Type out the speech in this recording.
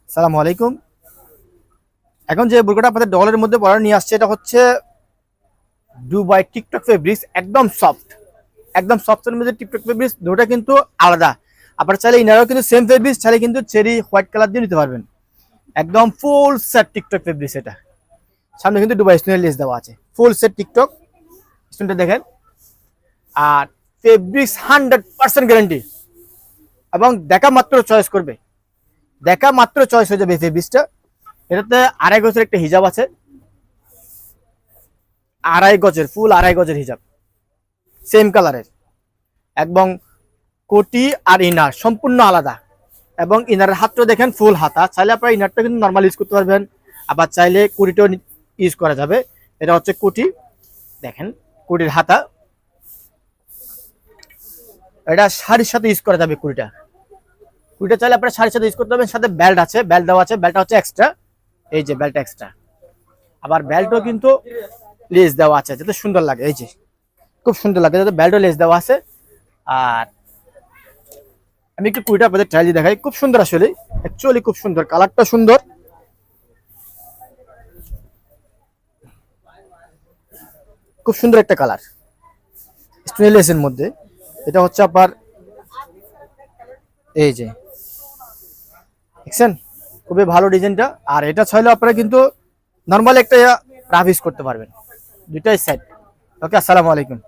আসসালামু আলাইকুম। এখন যে বোরকাটা আপনাদের ডলারের মধ্যে পরা নিয়ে আসছে, এটা হচ্ছে দুবাই টিকটক ফেব্রিক্স। একদম সফটের মধ্যে টিকটক ফেব্রিক্স, দুটোটা কিন্তু আলাদা। আপনারা চাইলে ইনারও কিন্তু সেম ফেব্রিক্স, চাইলে কিন্তু চেরি হোয়াইট কালার দিয়ে নিতে পারবেন। একদম ফুল সেট টিকটক ফেব্রিক্স। এটা সামনে কিন্তু দুবাই স্টোনের লেস দেওয়া আছে, ফুল সেট টিকটক স্টোনটা দেখেন। আর ফেব্রিক্স 100% গ্যারান্টি, এবং দেখা মাত্র চয়েস করবে, দেখা মাত্র চয়েস হয়ে যাবে এই ফেব্রিক্সটা। এটাতে 2.5 গজের একটা হিজাব আছে, 2.5 গজের, ফুল 2.5 গজের হিজাব, সেম কালারের। এবং কোটি আর ইনার সম্পূর্ণ আলাদা। এবং ইনারের হাতটা দেখেন ফুল হাতা, চাইলে আপনারা ইনারটা কিন্তু নর্মাল ইউজ করতে পারবেন, আবার চাইলে কুটিটাও ইউজ করা যাবে। এটা হচ্ছে কুটি, দেখেন কুটির হাতা। এটা শাড়ির সাথে ইউজ করা যাবে কুটিটা। কুটিটা চাইলে আপনারা শাড়ির সাথে ইউজ করতে পারবেন। সাথে বেল্ট আছে, বেল্ট দেওয়া আছে, বেল্টটা হচ্ছে এক্সট্রা। এই যে বেল্ট এক্সট্রা, আবার বেল্টও কিন্তু লেস দেওয়া আছে যাতে সুন্দর লাগে। এই যে খুব সুন্দর লাগে, যাতে বেল্টও লেস দেওয়া আছে। আর আমি একটু কুইটা আপনাদের ট্রায়াল দেখাই, খুব সুন্দর আসলে, অ্যাকচুয়ালি খুব সুন্দর, কালারটা সুন্দর, খুব সুন্দর একটা কালার স্টেনলেসের মধ্যে। এটা হচ্ছে আপনার, এই যে দেখছেন, খুবই ভালো ডিজাইনটা। আর এটা চাইলে আপনারা কিন্তু নর্মাল একটা রাফ ইউজ করতে পারবেন, দুইটাই সেট। ওকে, আসসালামু আলাইকুম।